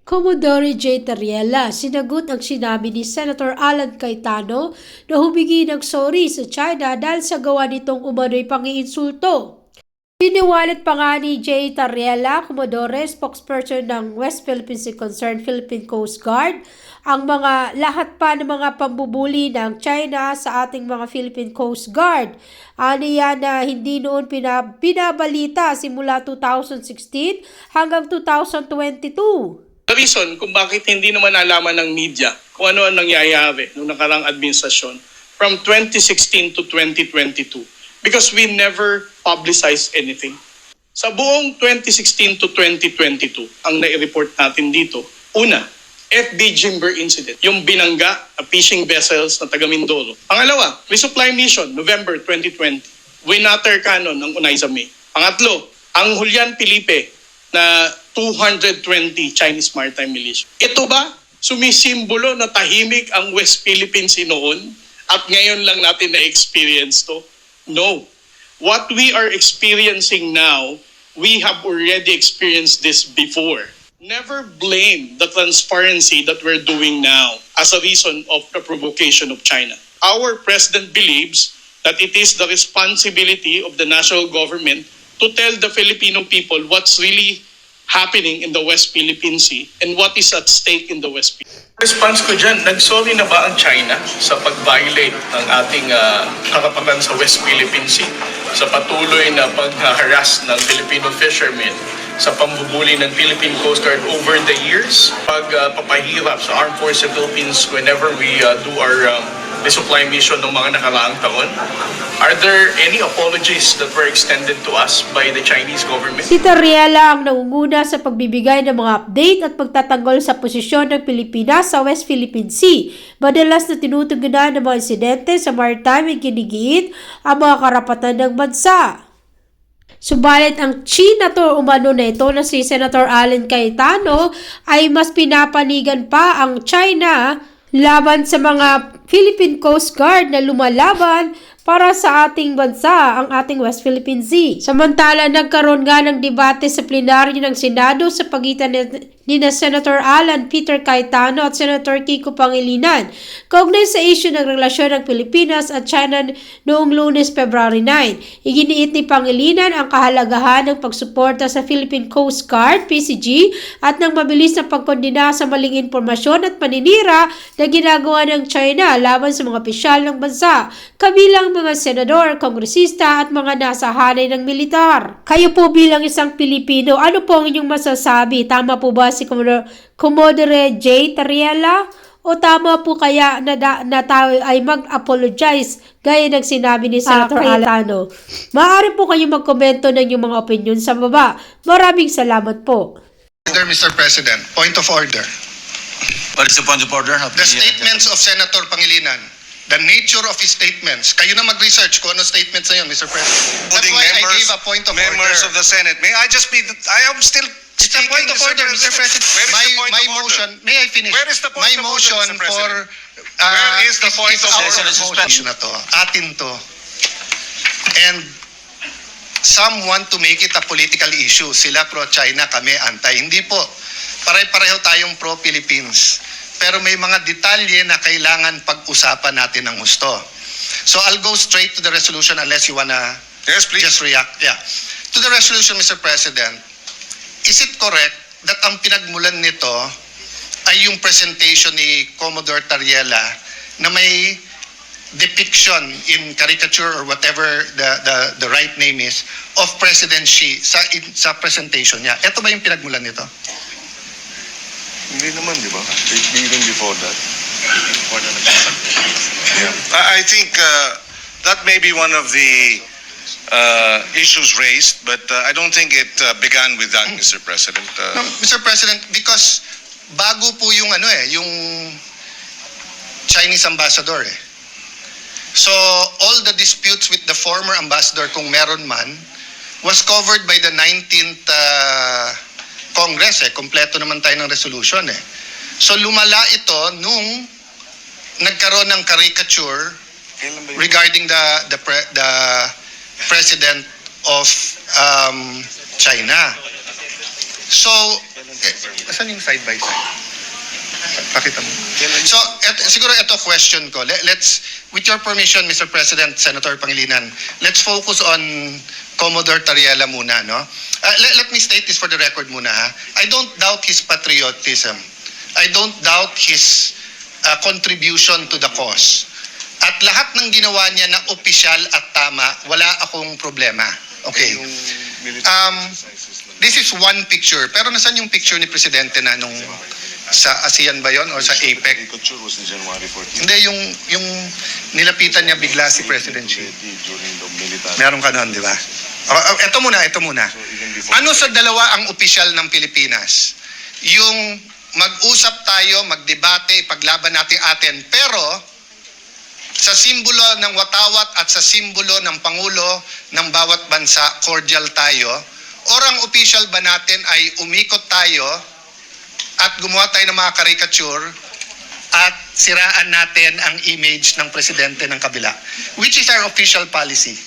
Commodore J. Tariela, sinagot ang sinabi ni Senator Alan Cayetano na humingi ng sorry sa China dahil sa gawa nitong umano'y pangiinsulto. Piniwalit pa nga ni J. Tariela, Commodore, spokesperson ng West Philippine Sea Concerned Philippine Coast Guard, ang lahat pa ng mga pambubuli ng China sa ating mga Philippine Coast Guard. Aniya na hindi noon pinabalita simula 2016 hanggang 2022. The reason kung bakit hindi naman nalaman ng media kung ano ang nangyayari noong nakarang administrasyon from 2016 to 2022 because we never publicized anything. Sa buong 2016 to 2022, ang nai-report natin dito, una, FB Jimber incident, yung binangga na fishing vessels na taga Mindoro. Pangalawa, resupply mission, November 2020, Winater Cannon ng Unayza May. Pangatlo, ang Julian Felipe na 220 Chinese Maritime Militia. Ito ba sumisimbolo na tahimik ang West Philippine Sea noon at ngayon lang natin na-experience to? No. What we are experiencing now, we have already experienced this before. Never blame the transparency that we're doing now as a reason of the provocation of China. Our president believes that it is the responsibility of the national government to tell the Filipino people what's really happening in the West Philippine Sea and what is at stake in the West Philippine Sea. Response ko dyan, nagsorry na ba ang China sa pag-violate ng ating karapatan sa West Philippine Sea, sa patuloy na pag-harass ng Filipino fishermen, sa pambubuli ng Philippine Coast Guard over the years, pagpapahirap sa Armed Forces of the Philippines whenever we do our resupply mission ng mga nakaraang taon? Are there any apologies that were extended to us by the Chinese government? Si Tariela ang nangunguna sa pagbibigay ng mga update at pagtatanggol sa posisyon ng Pilipinas sa West Philippine Sea. Madalas na tinutugunan ng mga insidente sa maritime ay ginigiit ang mga karapatan ng bansa. Subalit ang China to umano na ito na si Senator Alan Cayetano ay mas pinapanigan pa ang China laban sa mga Philippine Coast Guard na lumalaban para sa ating bansa, ang ating West Philippine Sea. Samantala, nagkaroon nga ng debate sa plenaryo ng Senado sa pagitan ni Senator Alan Peter Cayetano at Senator Kiko Pangilinan kaugnay sa issue ng relasyon ng Pilipinas at China noong Lunes, February 9. Iginiit ni Pangilinan ang kahalagahan ng pagsuporta sa Philippine Coast Guard, PCG, at ng mabilis na pagkondena sa maling impormasyon at paninira na ginagawa ng China laban sa mga opisyal ng bansa, kabilang mga senador, kongresista at mga nasa hanay ng militar. Kayo po bilang isang Pilipino, ano po ang inyong masasabi? Tama po ba si Commodore J. Tariela? O tama po kaya na tayo ay mag-apologize gaya ng sinabi ni Senator Cayetano? Maaari po kayo magkomento ng inyong mga opinion sa baba. Maraming salamat po. Mr. President, point of order. What is the point of order? The statements of Senator Pangilinan, the nature of his statements. Kayo na mag-research kung ano statements na yun, Mr. President. That's why I gave a point of order. Members of the Senate, may I just be, I am still It's a point of order, Mr. President. My motion, may I finish? Where is the point of order, motion Mr. President? Where is the point of order? Motion na to, atin to. And some want to make it a political issue. Sila pro-China, kami anti. Hindi po. Pare-pareho tayong pro-Philippines. Pero may mga detalye na kailangan pag-usapan natin ng husto. So I'll go straight to the resolution unless you wanna just react. Yeah. To the resolution, Mr. President, is it correct that ang pinagmulan nito ay yung presentation ni Commodore Tariela na may depiction in caricature or whatever the right name is of President Xi sa presentation niya? Ito ba yung pinagmulan nito? Hindi naman, di ba? Even before that. Yeah. I think that may be one of the issues raised, but I don't think it began with that, Mr. President. No, Mr. President, because bago po yung yung Chinese ambassador eh. So all the disputes with the former ambassador, kung meron man, was covered by the 19th Congress eh. Kompleto naman tayo ng resolution eh. So lumala ito nung nagkaroon ng caricature regarding the president of China. So, saan yung side by side? Pakita mo. So, siguro ito question ko. Let's, with your permission, Mr. President, Senator Pangilinan, let's focus on Commodore Tariela muna, no? Let me state this for the record muna, ha? I don't doubt his patriotism. I don't doubt his contribution to the cause. At lahat ng ginawa niya na opisyal at tama, wala akong problema. Okay. This is one picture. Pero nasaan yung picture ni Presidente na nung sa ASEAN ba yon or sa APEC? Hindi, yung nilapitan niya bigla si President Xi. Meron ka nun, di ba? Ito muna. Ano sa dalawa ang opisyal ng Pilipinas? Yung mag-usap tayo, magdebate, paglaban natin atin, pero sa simbolo ng watawat at sa simbolo ng Pangulo ng bawat bansa, cordial tayo, or ang official ba natin ay umikot tayo at gumawa tayo ng mga caricature at siraan natin ang image ng presidente ng kabila? Which is our official policy?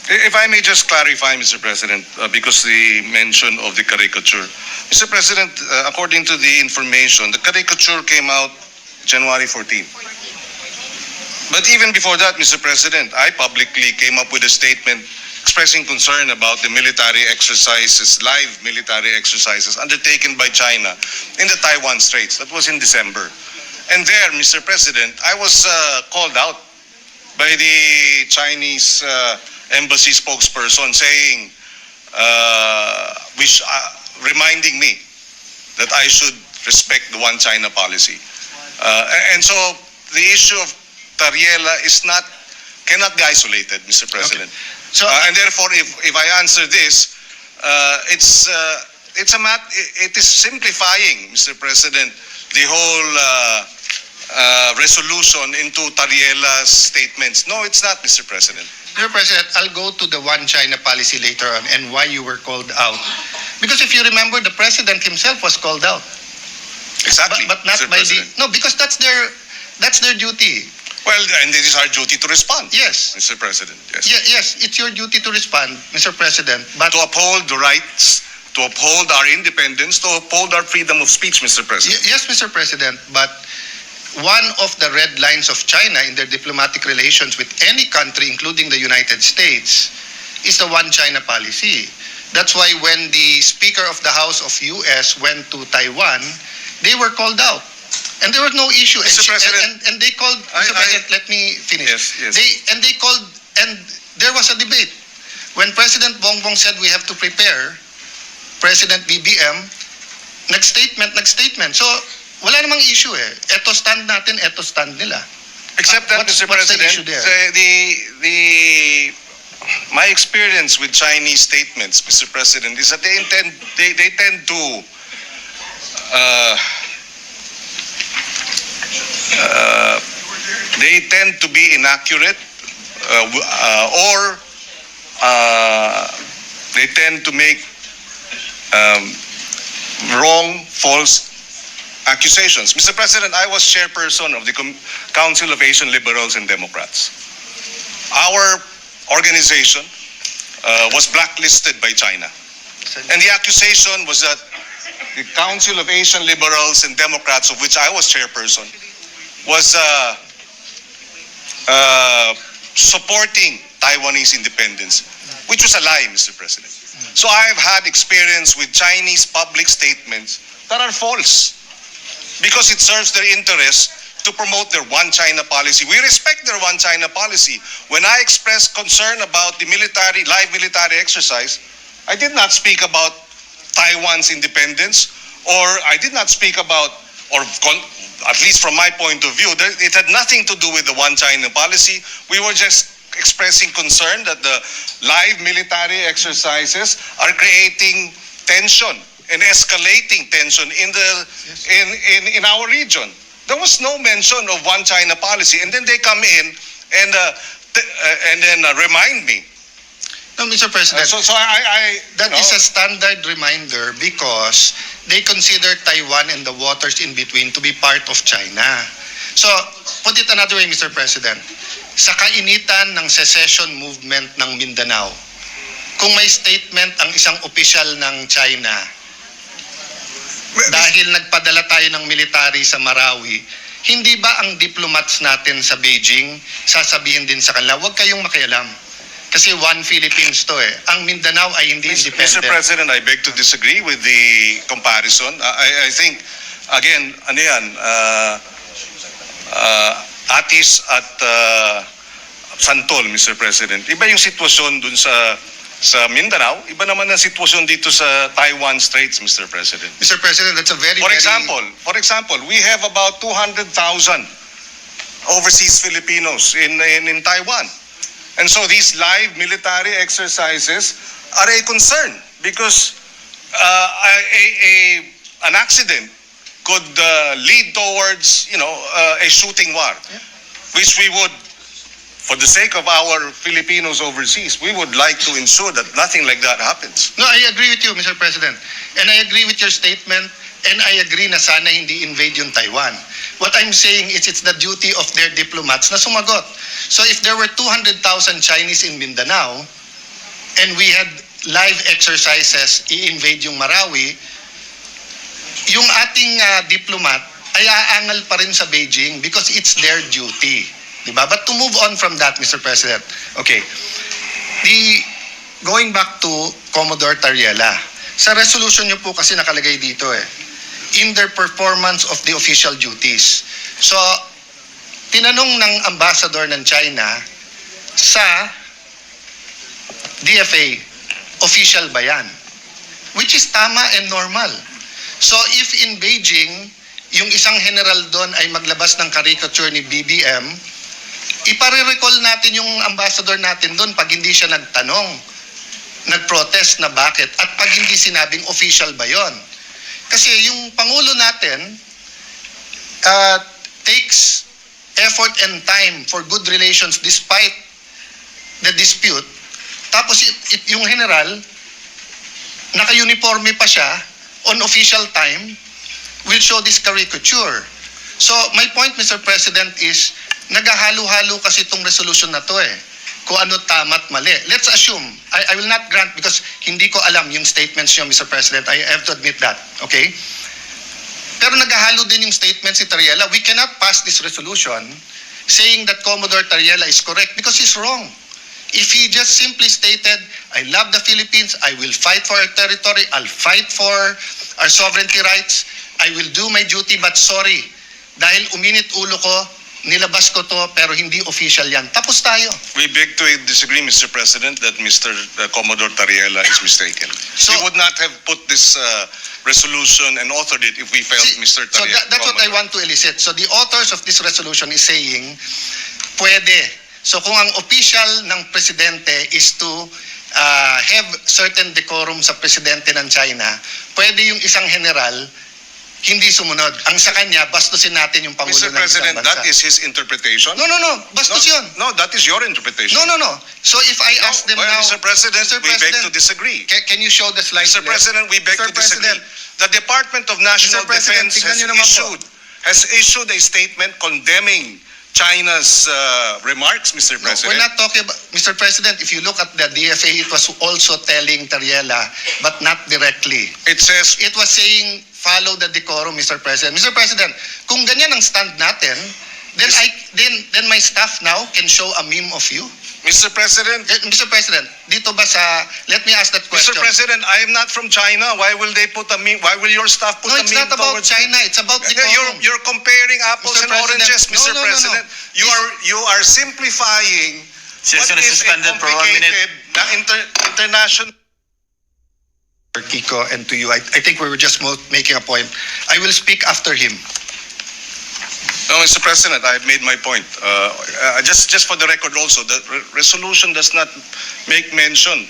If I may just clarify, Mr. President, because the mention of the caricature. Mr. President, according to the information, the caricature came out January 14. But even before that, Mr. President, I publicly came up with a statement expressing concern about the military exercises, live military exercises undertaken by China in the Taiwan Straits. That was in December. And there, Mr. President, I was called out by the Chinese embassy spokesperson saying, reminding me that I should respect the One China policy. And so the issue of Tariela cannot be isolated, Mr. President. Okay. So, And therefore, if I answer this, it is simplifying, Mr. President, the whole resolution into Tariela's statements. No, it's not, Mr. President. Mr. President, I'll go to the One China policy later on and why you were called out. Because if you remember, the President himself was called out. Exactly, But not Mr. by President. no, because that's their duty. Well, and it is our duty to respond. Yes. Mr. President, yes. Yes, it's your duty to respond, Mr. President. But To uphold the rights, to uphold our independence, to uphold our freedom of speech, Mr. President. yes, Mr. President, but one of the red lines of China in their diplomatic relations with any country, including the United States, is the One China policy. That's why when the Speaker of the House of US went to Taiwan, they were called out. And there was no issue. Mr. President, and they called, Mr. President, let me finish. Yes. They called, and there was a debate. When President Bongbong said we have to prepare, President BBM, nag-statement. So, wala namang issue eh. Eto stand natin, eto stand nila. Except that, What's Mr. the President, issue there? my experience with Chinese statements, Mr. President, is that they tend to be inaccurate, or they tend to make wrong, false accusations. Mr. President, I was chairperson of the Council of Asian Liberals and Democrats. Our organization was blacklisted by China. And the accusation was that the Council of Asian Liberals and Democrats, of which I was chairperson, was supporting Taiwanese independence, which was a lie, Mr. President. So I have had experience with Chinese public statements that are false because it serves their interests to promote their One China policy. We respect their One China policy. When I expressed concern about the live military exercise, I did not speak about Taiwan's independence, or I did not speak about, at least from my point of view, it had nothing to do with the One China policy. We were just expressing concern that the live military exercises are creating tension and escalating tension in our region. There was no mention of One China policy, and then they come in and then remind me. No, Mr. President. That is a standard reminder because they consider Taiwan and the waters in between to be part of China. So, put it another way, Mr. President. Sa kainitan ng secession movement ng Mindanao, kung may statement ang isang opisyal ng China dahil nagpadala tayo ng military sa Marawi, hindi ba ang diplomats natin sa Beijing sasabihin din sa kanila, huwag kayong makialam? Kasi one Philippines to eh. Ang Mindanao ay hindi Mr. independent. President, I beg to disagree with the comparison. I think, again, ano yan, Atis at Santol, Mr. President. Iba yung sitwasyon dun sa Mindanao, iba naman ang sitwasyon dito sa Taiwan Straits, Mr. President. Mr. President, that's a very, For example, we have about 200,000 overseas Filipinos in Taiwan. And so these live military exercises are a concern because an accident could lead towards, a shooting war, which we would, for the sake of our Filipinos overseas, we would like to ensure that nothing like that happens. No, I agree with you, Mr. President. And I agree with your statement, and I agree na sana hindi invade yung Taiwan. What I'm saying is it's the duty of their diplomats na sumagot. So if there were 200,000 Chinese in Mindanao, and we had live exercises, i-invade yung Marawi, yung ating diplomat ay aangal pa rin sa Beijing because it's their duty. Diba? But to move on from that, Mr. President, okay, going back to Commodore Tariela, sa resolution nyo po kasi nakalagay dito in their performance of the official duties. So, tinanong ng ambassador ng China sa DFA, official ba yan? Which is tama and normal. So, if in Beijing, yung isang general doon ay maglabas ng caricature ni BBM, ipare-recall natin yung ambassador natin doon pag hindi siya nagtanong, nag-protest na bakit, at pag hindi sinabing official ba yon. Kasi yung Pangulo natin takes effort and time for good relations despite the dispute. Tapos yung general, naka-uniforme pa siya, on official time, will show this caricature. So my point, Mr. President, is naghahalo-halo kasi itong resolution na to kung ano tama at mali. Let's assume, I will not grant because hindi ko alam yung statements niyo, Mr. President. I have to admit that, okay? Pero naghahalo din yung statement si Tariela. We cannot pass this resolution saying that Commodore Tariela is correct because he's wrong. If he just simply stated, I love the Philippines, I will fight for our territory, I'll fight for our sovereignty rights, I will do my duty, but sorry, dahil uminit ulo ko, nilabas ko to, pero hindi official yan. Tapos tayo. We beg to disagree, Mr. President, that Mr. Commodore Tariela is mistaken. So- He would not have put this resolution and authored it if we felt Mr. So Tariela. that's what I want to elicit. So the authors of this resolution is saying, pwede. So kung ang official ng presidente is to have certain decorum sa presidente ng China, pwede yung isang general hindi sumunod. Ang sa kanya, bastusin natin yung Pangulo Mr. ng isang President, bansa. that is his interpretation. No. Bastos yun. No, that is your interpretation. No. So if I ask them Well, now... Mr. President, we beg to disagree. Can you show the slide? Mr. President, we beg Mr. to disagree. President, The Department of National Mr. President, Defense tignan niyo naman po. has issued a statement condemning China's remarks, Mr. No, President. we're not talking about... Mr. President, if you look at the DFA, it was also telling Tariela, but not directly. It says, It was saying, follow the decorum, Mr. President. Mr. President, kung ganyan ang stand natin, then my staff now can show a meme of you. Mr. President, Mr. President, dito ba sa... Let me ask that question. Mr. President, I am not from China. Why will they put a meme? Why will your staff put No, a it's meme not about towards China. It's about decorum. You're comparing apples Mr. and President, oranges, Mr. no. President. You are simplifying Session what is is a suspended for 1 minute. complicated na international. Kiko, and to you, I think we were just making a point. I will speak after him. No, Mr. President, I have made my point. Just for the record also, the resolution does not make mention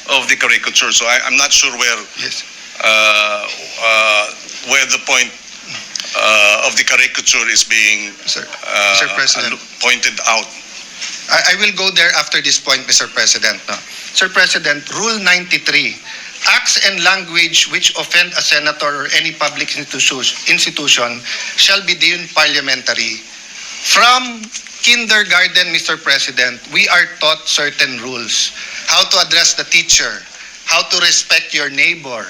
of the caricature, so I'm not sure where Yes. where the point of the caricature is being Mr. President. pointed out. I will go there after this point, Mr. President. No? Sir President, Rule 93, acts and language which offend a senator or any public institution shall be deemed parliamentary. From kindergarten, Mr. President, we are taught certain rules. How to address the teacher, how to respect your neighbor,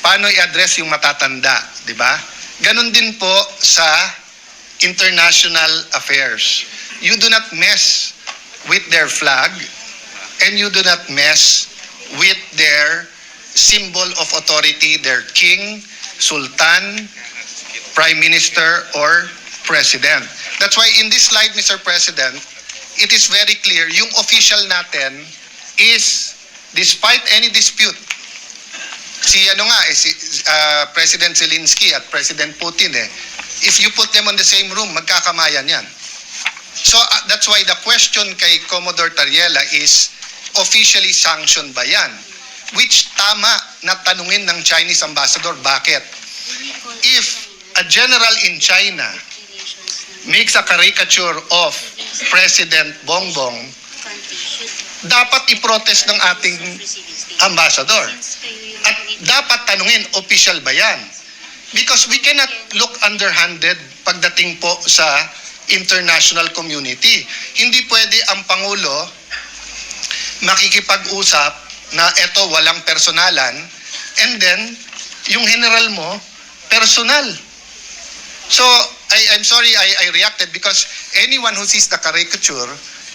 paano i-address yung matatanda, di ba? Ganon din po sa international affairs. You do not mess with their flag and you do not mess with their symbol of authority, their king, sultan, prime minister, or president. That's why in this slide, Mr. President, it is very clear, yung official natin is, despite any dispute, si President Zelensky at President Putin if you put them on the same room, magkakamayan yan. So that's why the question kay Commodore Tariela is, officially sanctioned ba yan? Which tama na tanungin ng Chinese ambassador, bakit? If a general in China makes a caricature of President Bongbong, dapat i-protest ng ating ambassador. At dapat tanungin, official ba yan? Because we cannot look underhanded pagdating po sa international community. Hindi pwede ang Pangulo makikipag-usap na eto walang personalan and then yung general mo, personal. So, I'm sorry I reacted because anyone who sees the caricature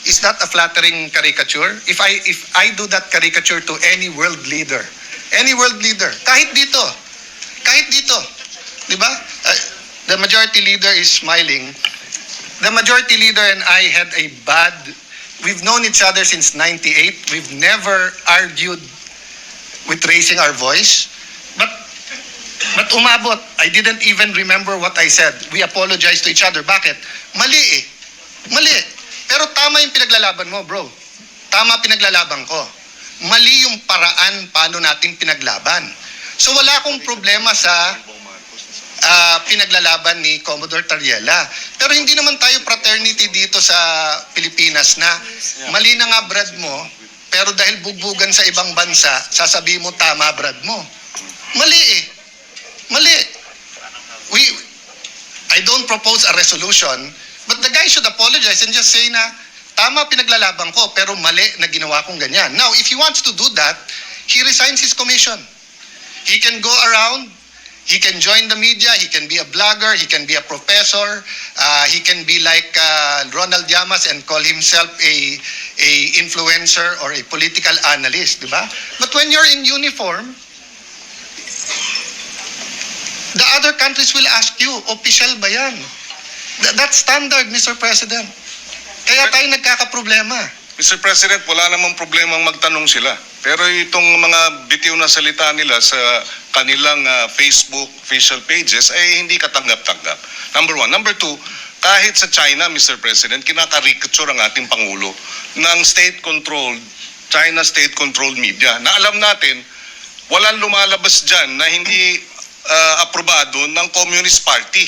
is not a flattering caricature. If I do that caricature to any world leader, kahit dito, di ba? The majority leader is smiling. The majority leader and I had a bad, we've known each other since 98. We've never argued with raising our voice. But umabot. I didn't even remember what I said. We apologized to each other. Bakit? Mali. Pero tama yung pinaglalaban mo, bro. Tama pinaglalaban ko. Mali yung paraan paano natin pinaglaban. So wala akong problema sa pinaglalaban ni Commodore Tariela. Pero hindi naman tayo fraternity dito sa Pilipinas na mali na nga brad mo, pero dahil bugbugan sa ibang bansa, sasabihin mo tama brad mo. Mali. I don't propose a resolution, but the guy should apologize and just say na, tama pinaglalaban ko, pero mali na ginawa kong ganyan. Now, if he wants to do that, he resigns his commission. He can go around, he can join the media, he can be a blogger, he can be a professor, he can be like Ronald Llamas and call himself a influencer or a political analyst, di ba? But when you're in uniform, the other countries will ask you, official ba yan? That's standard, Mr. President. Kaya tayo nagkakaproblema. Mr. President, wala namang problemang magtanong sila. Pero itong mga bitiw na salita nila sa kanilang Facebook official pages ay hindi katanggap-tanggap. Number one. Number two, kahit sa China, Mr. President, kinakarikature ang ating Pangulo ng state-controlled, China state-controlled media. Na alam natin, walang lumalabas dyan na hindi aprobado ng Communist Party.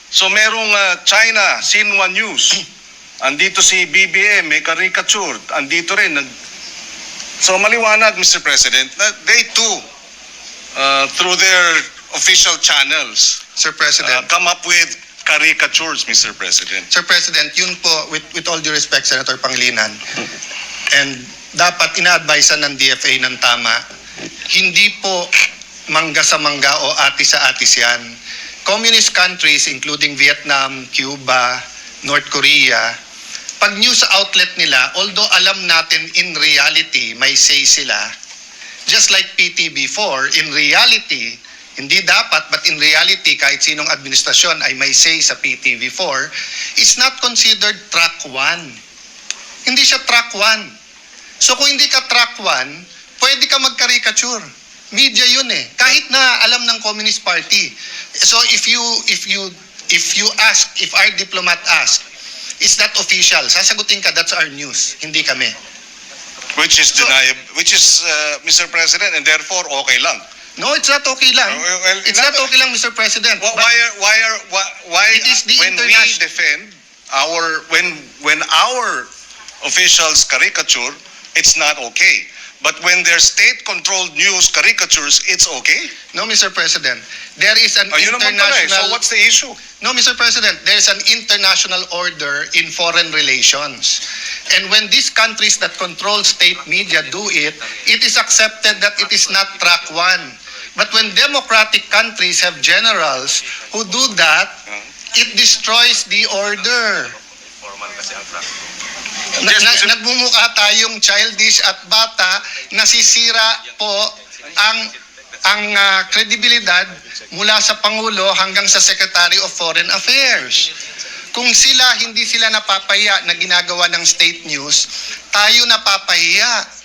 So merong China, Xinhua News, andito si BBM, may caricature, andito rin. So maliwanag, Mr. President, na they too, through their official channels, Sir President. come up with caricatures, Mr. President. Sir President, yun po, with all due respect, Senator Pangilinan, and dapat ina-advisean ng DFA ng tama, hindi po mangga sa mangga o atis sa atis yan. Communist countries, including Vietnam, Cuba, North Korea, pag news outlet nila, although alam natin in reality, may say sila, just like PTB4, in reality, hindi dapat, but in reality, kahit sinong administrasyon ay may say sa PTV4, it's not considered track 1. Hindi siya track 1. So kung hindi ka track 1, pwede ka mag-caricature. Media yun eh. Kahit na alam ng Communist Party. So if our diplomat ask, is that official? Sasagutin ka, that's our news. Hindi kami. Which is Mr. President, and therefore okay lang. No, it's not okay lang. Well, It's not okay lang, Mr. President. Why It is the when we defend when our officials caricature, it's not okay. But when their state-controlled news caricatures, it's okay. No, Mr. President. There is an Yun naman pala eh. international... So what's the issue? No, Mr. President, there's an international order in foreign relations. And when these countries that control state media do it, it is accepted that it is not track 1. But when democratic countries have generals who do that, it destroys the order. Nagmumukha tayong childish at bata, nasisira po ang kredibilidad mula sa Pangulo hanggang sa Secretary of Foreign Affairs. Kung hindi sila napapahiya na ginagawa ng state news, tayo napapahiya.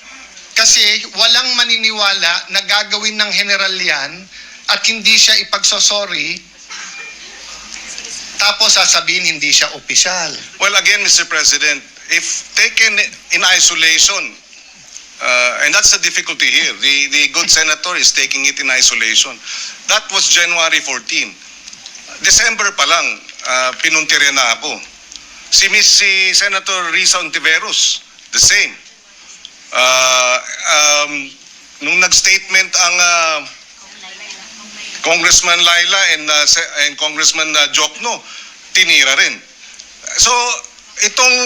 Kasi walang maniniwala na gagawin ng general yan at hindi siya ipagsosorry, tapos sasabihin hindi siya opisyal. Well, again, Mr. President, if taken in isolation, and that's the difficulty here, the good senator is taking it in isolation. That was January 14. December pa lang, pinuntirya na ako. Si Senator Risa Ontiveros, the same. Nung nag-statement ang Congressman Laila and Congressman Jokno, tinira rin. So, itong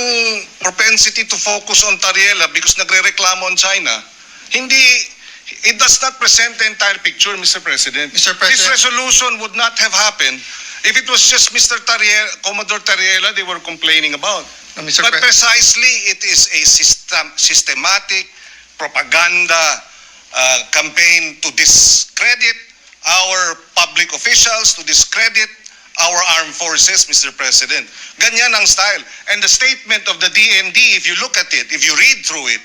propensity to focus on Tariela because nagre-reklamo on China, it does not present the entire picture, Mr. President. Mr. President. This resolution would not have happened if it was just Mr. Tariela, Commodore Tariela they were complaining about. No, Mr. But precisely, it is a systematic propaganda campaign to discredit our public officials, to discredit our armed forces, Mr. President. Ganyan ang style. And the statement of the DND, if you look at it, if you read through it,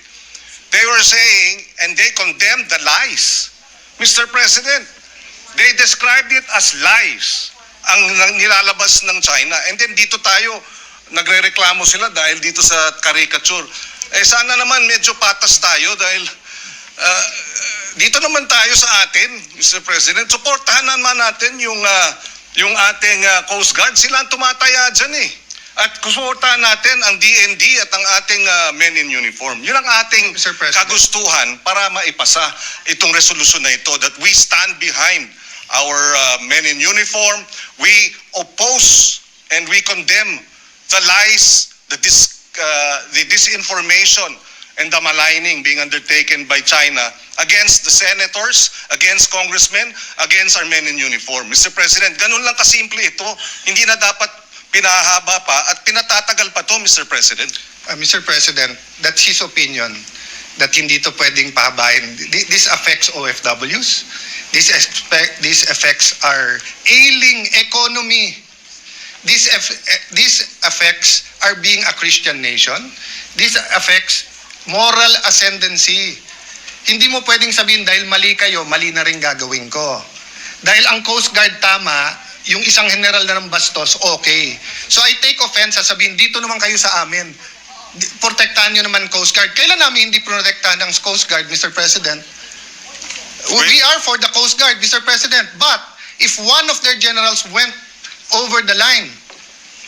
they were saying, and they condemned the lies. Mr. President, they described it as lies ang nilalabas ng China. And then dito tayo, nagre-reklamo sila dahil dito sa caricature. Sana naman medyo patas tayo dahil dito naman tayo sa atin, Mr. President. Suportahan naman natin yung ating Coast Guard. Sila ang tumataya dyan eh. At suportahan natin ang DND at ang ating men in uniform. Yun ang ating Mr. President. kagustuhan para maipasa itong resolusyon na ito, that we stand behind our men in uniform. We oppose and we condemn the lies, the disinformation, and the maligning being undertaken by China against the senators, against congressmen, against our men in uniform. Mr. President, ganun lang kasimple ito. Hindi na dapat pinahaba pa at pinatatagal pa to, Mr. President. Mr. President, that's his opinion that hindi to pwedeng pahabain. This affects OFWs. This affects our ailing economy. This affects our being a Christian nation. This affects moral ascendancy. Hindi mo pwedeng sabihin dahil mali kayo, mali na rin gagawin ko. Dahil ang Coast Guard tama, yung isang general na ng bastos, okay. So I take offense sa sabihin, dito naman kayo sa amin. Protektahan nyo naman Coast Guard. Kailan namin hindi protektahan ng Coast Guard, Mr. President? We are for the Coast Guard, Mr. President. But if one of their generals went over the line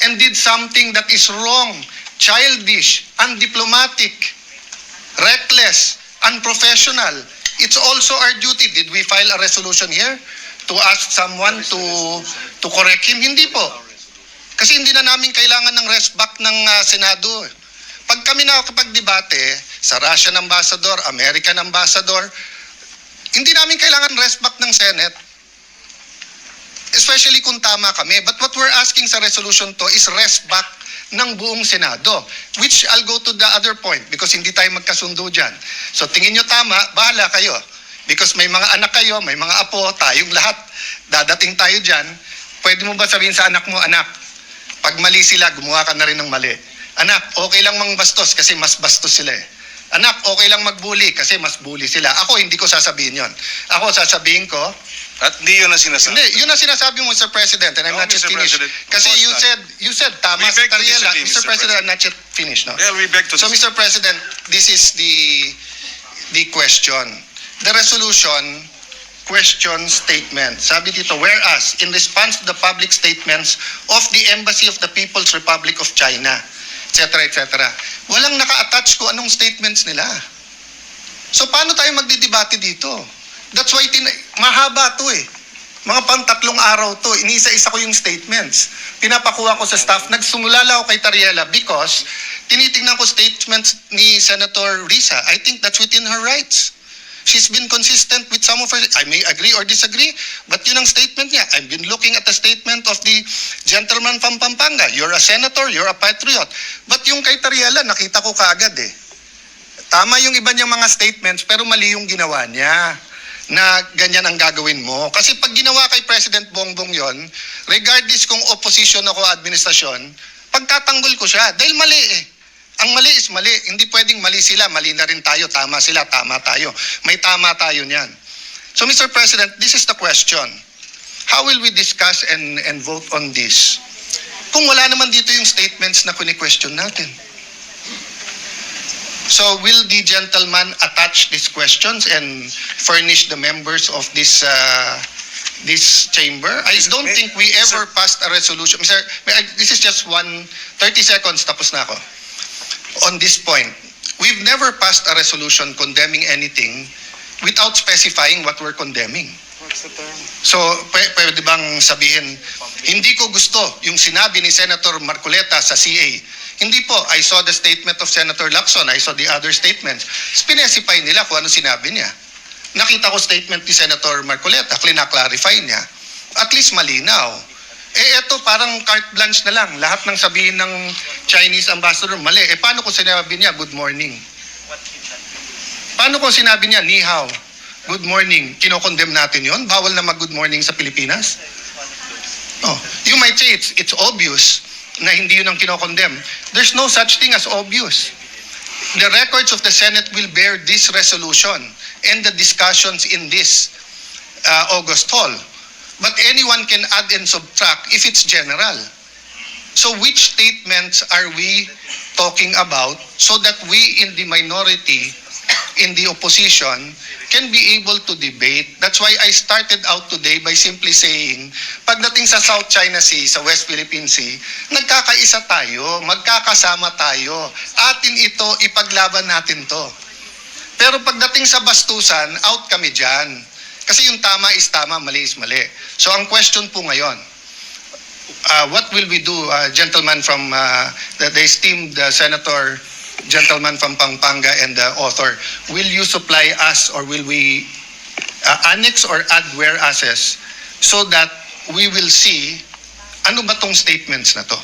and did something that is wrong, childish, undiplomatic, reckless, unprofessional, it's also our duty. Did we file a resolution here to ask someone to correct him? Hindi po. Kasi hindi na namin kailangan ng rest back ng Senado. Pag kami nakakapag-debate sa Russian ambassador, American ambassador, hindi namin kailangan rest back ng Senate. Especially kung tama kami. But what we're asking sa resolution to is rest back ng buong Senado. Which I'll go to the other point because hindi tayo magkasundo dyan. So tingin nyo tama, bahala kayo. Because may mga anak kayo, may mga apo, tayong lahat. Dadating tayo dyan. Pwede mo ba sabihin sa anak mo, anak, pag mali sila, gumawa ka na rin ng mali. Anak, okay lang mangbastos kasi mas bastos sila eh. Anak, okay lang magbully kasi mas bully sila. Ako, hindi ko sasabihin yon. Ako, sasabihin ko, At hindi yun ang sinasabi. hindi, yun ang sinasabi mo, Mr. President, and I'm No, not yet Mr. finished. President, of Kasi course you said, tama We si beg to Tariela. disagree, Mr. Mr. President, I'm not yet finished, no? Well, we beg to So, disagree. Mr. President, this is the question. The resolution question statement. Sabi dito, whereas, in response to the public statements of the Embassy of the People's Republic of China, etc., etc., walang naka-attach ko anong statements nila. So, paano tayo magdidebate dito? That's why mahaba to eh. Mga pang-3 araw to, inisa-isa ko yung statements. Pinapakuha ko sa staff. Nagsumulala ako kay Tariela because tinitingnan ko statements ni Senator Risa. I think that's within her rights. She's been consistent with some of her, I may agree or disagree, but yun ang statement niya. I've been looking at the statement of the gentleman from Pampanga. You're a senator, you're a patriot. But yung kay Tariela, nakita ko kaagad eh. Tama yung iba niyang mga statements, pero mali yung ginawa niya na ganyan ang gagawin mo. Kasi pag ginawa kay President Bongbong yon, regardless kung opposition ako o administrasyon, pagtatanggol ko siya. Dahil mali eh. Ang mali is mali. Hindi pwedeng mali sila, mali na rin tayo, tama sila, tama tayo. May tama tayo niyan. So Mr. President, this is the question. How will we discuss and vote on this? Kung wala naman dito yung statements na kuni-question natin. So will the gentleman attach these questions and furnish the members of this chamber? I don't think we ever passed a resolution. Mr. This is just 30 seconds, tapos na ako. On this point, we've never passed a resolution condemning anything without specifying what we're condemning. So, pwede bang sabihin, hindi ko gusto yung sinabi ni Senator Marcoleta sa CA. Hindi po, I saw the statement of Senator Lacson, I saw the other statements. Specify nila kung ano sinabi niya. Nakita ko statement ni Senator Marcoleta, clarify niya. At least malinaw. Eto parang carte blanche na lang. Lahat ng sabihin ng Chinese ambassador, mali. Paano kung sinabi niya, good morning? Paano kung sinabi niya, ni hao? Good morning. Kinokondemn natin yon. Bawal na mag-good morning sa Pilipinas? Oh, you might say it's obvious na hindi yun ang kinokondemn. There's no such thing as obvious. The records of the Senate will bear this resolution and the discussions in this August hall. But anyone can add and subtract if it's general. So which statements are we talking about so that we in the minority, in the opposition, can be able to debate? That's why I started out today by simply saying, pagdating sa South China Sea, sa West Philippine Sea, nagkakaisa tayo, magkakasama tayo. Atin ito, ipaglaban natin to. Pero pagdating sa bastusan, out kami dyan. Kasi yung tama is tama, mali is mali. So ang question po ngayon, what will we do, gentleman from the esteemed senator, gentleman from Pampanga and the author, will you supply us or will we annex or add whereases so that we will see ano ba tong statements na to?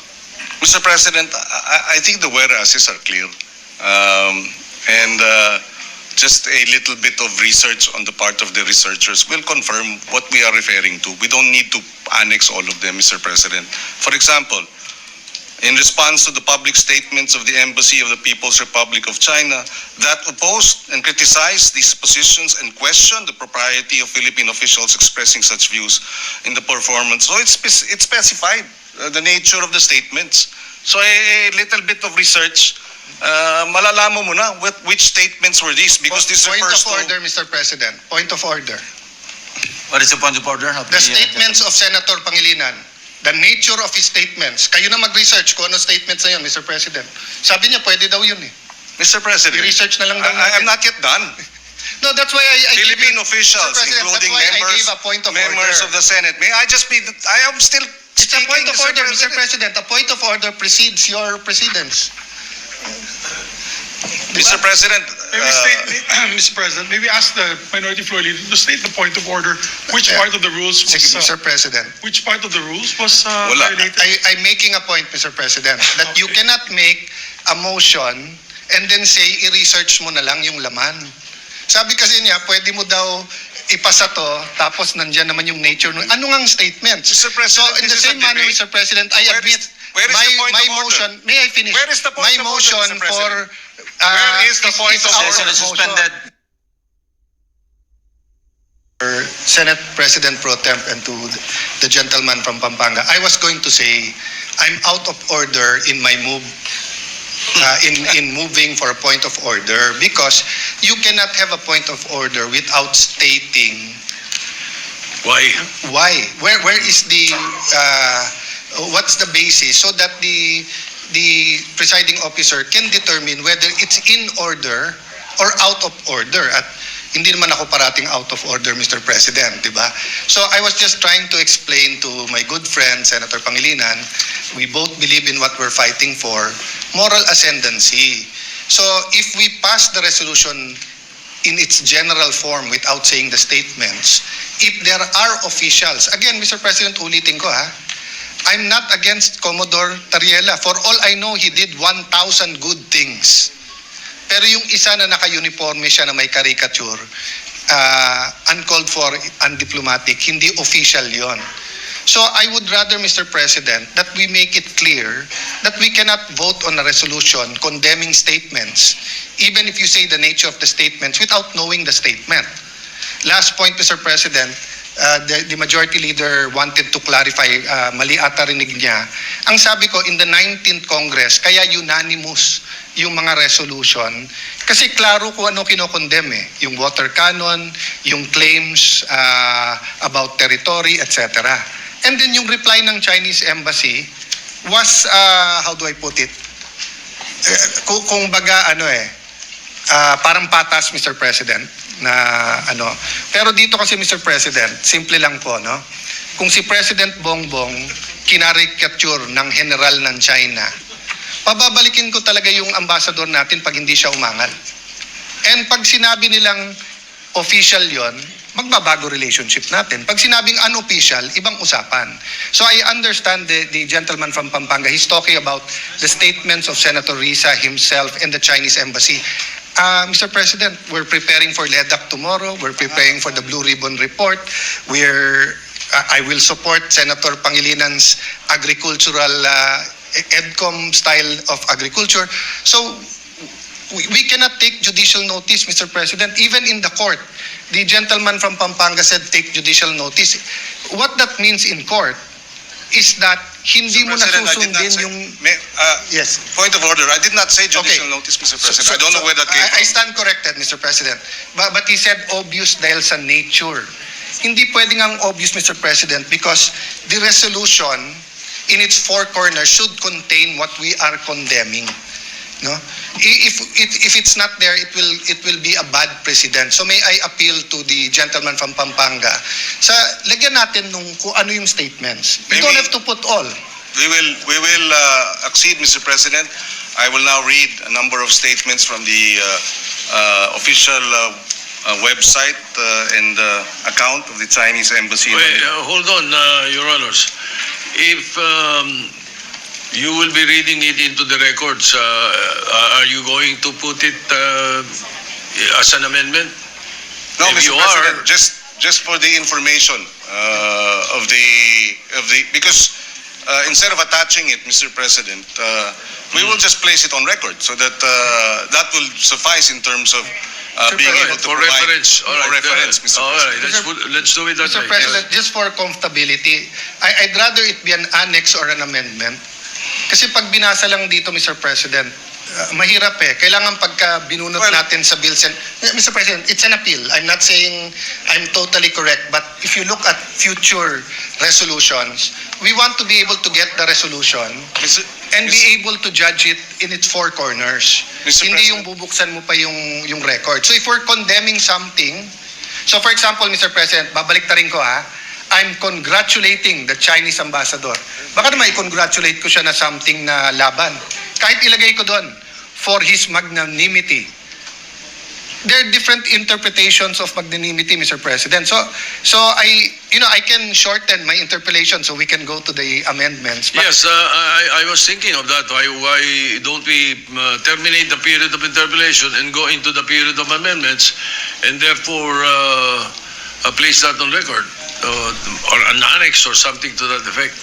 Mr. President, I think the whereases are clear. Just a little bit of research on the part of the researchers will confirm what we are referring to. We don't need to annex all of them, Mr. President. For example, in response to the public statements of the Embassy of the People's Republic of China that opposed and criticized these positions and questioned the propriety of Philippine officials expressing such views in the performance. So it's specified, the nature of the statements. So a little bit of research, malalaman mo na which statements were these because this Point refers of to... order, Mr. President. Point of order. What is the point of order? The statements of Senator Pangilinan, the nature of his statements. Kayo na mag-research kung ano statements na yun, Mr. President. Sabi niya, pwede daw yun eh. Mr. President, I-research na lang daw I'm natin. not yet done. No, that's why I Philippine gave you- officials, Mr. President, including that's why I members, gave a point of members order. of the Senate. May I just be... I am still It's a point speaking, of order, Mr. President. A point of order precedes your precedence. Mr. President, Mr. President, maybe ask the minority floor leader to state the point of order. Which Yeah. part of the rules was Sige, Mr. President. which part of the rules was Wala. violated? I'm making a point, Mr. President, that you Okay. cannot make a motion and then say, i-research mo na lang yung laman. Sabi kasi niya, pwede mo daw ipasa to, tapos nandyan naman yung nature. Ano ngang statement? Mr. President, So in the this is same a manner, debate. Mr. President, I Where admit, is the point my of order? motion, may I finish? Where is the point my of order, motion Mr. President? for... Where is the point of our order? Session is motion. suspended. Senate President Pro Temp and to the gentleman from Pampanga, I was going to say, I'm out of order in my move, in moving for a point of order because you cannot have a point of order without stating Why? why. Where is the, what's the basis so that the presiding officer can determine whether it's in order or out of order. At hindi naman ako parating out of order, Mr. President, di ba? So I was just trying to explain to my good friend, Senator Pangilinan, we both believe in what we're fighting for, moral ascendancy. So if we pass the resolution in its general form without saying the statements, if there are officials, again, Mr. President, ulitin ko ha, I'm not against Commodore Tariela. For all I know, he did 1,000 good things. Pero yung isa na naka-uniforme siya na may caricature, uncalled for, undiplomatic, hindi official yon. So I would rather, Mr. President, that we make it clear that we cannot vote on a resolution condemning statements, even if you say the nature of the statements without knowing the statement. Last point, Mr. President, the majority leader wanted to clarify, mali ata rinig niya. Ang sabi ko, in the 19th Congress, kaya unanimous yung mga resolution, kasi klaro kung ano kinokondem eh. Yung water cannon, yung claims about territory, etc. And then yung reply ng Chinese embassy was, how do I put it? Kung baga, parang patas, Mr. President, na ano. Pero dito kasi, Mr. President, simple lang po, no? Kung si President Bongbong kinarikature ng general ng China, pababalikin ko talaga yung ambassador natin pag hindi siya umangal. And pag sinabi nilang official yon, magbabago relationship natin. Pag sinabing unofficial, ibang usapan. So I understand the gentleman from Pampanga. He's talking about the statements of Senator Risa himself and the Chinese embassy. Mr. President, we're preparing for LEDAC tomorrow. We're preparing for the Blue Ribbon Report. I will support Senator Pangilinan's agricultural EDCOM style of agriculture. So we cannot take judicial notice, Mr. President. Even in the court, the gentleman from Pampanga said take judicial notice. What that means in court is that hindi mo nasusundin yung... Yes. Point of order. I did not say judicial notice, Mr. President. I don't know where that came I from. stand corrected, Mr. President. But he said obvious dahil sa nature. Hindi pwedeng ang obvious, Mr. President, because the resolution in its four corners should contain what we are condemning. No? If it's not there, it will be a bad precedent. So may I appeal to the gentleman from Pampanga. Sa lagyan natin nung kung ano yung statements. You don't have to put all. We will accede, Mr. President. I will now read a number of statements from the official website and account of the Chinese embassy. Wait, hold on, Your Honors. If you will be reading it into the records, are you going to put it as an amendment? No, If Mr. you President, are- just for the information of the because instead of attaching it, Mr. President, we will just place it on record so that that will suffice in terms of being able to For provide reference. All for right, reference, Mr. all right, President. let's do it that Mr. way. President, just for comfortability, I'd rather it be an annex or an amendment. Kasi pag binasa lang dito, Mr. President, mahirap eh. Kailangan pagka binunot natin sa bills. Mr. President, it's an appeal. I'm not saying I'm totally correct, but if you look at future resolutions, we want to be able to get the resolution and be able to judge it in its four corners. Mr. Hindi yung President. bubuksan mo pa yung record. So if we're condemning something, so for example, Mr. President, babalik ta rin ko ha, I'm congratulating the Chinese ambassador. Baka naman i-congratulate ko siya na something na laban. Kahit ilagay ko doon, for his magnanimity. There are different interpretations of magnanimity, Mr. President. So I can shorten my interpolation so we can go to the amendments. But Yes, I was thinking of that. Why don't we terminate the period of interpellation and go into the period of amendments and therefore place that on record or an annex or something to that effect?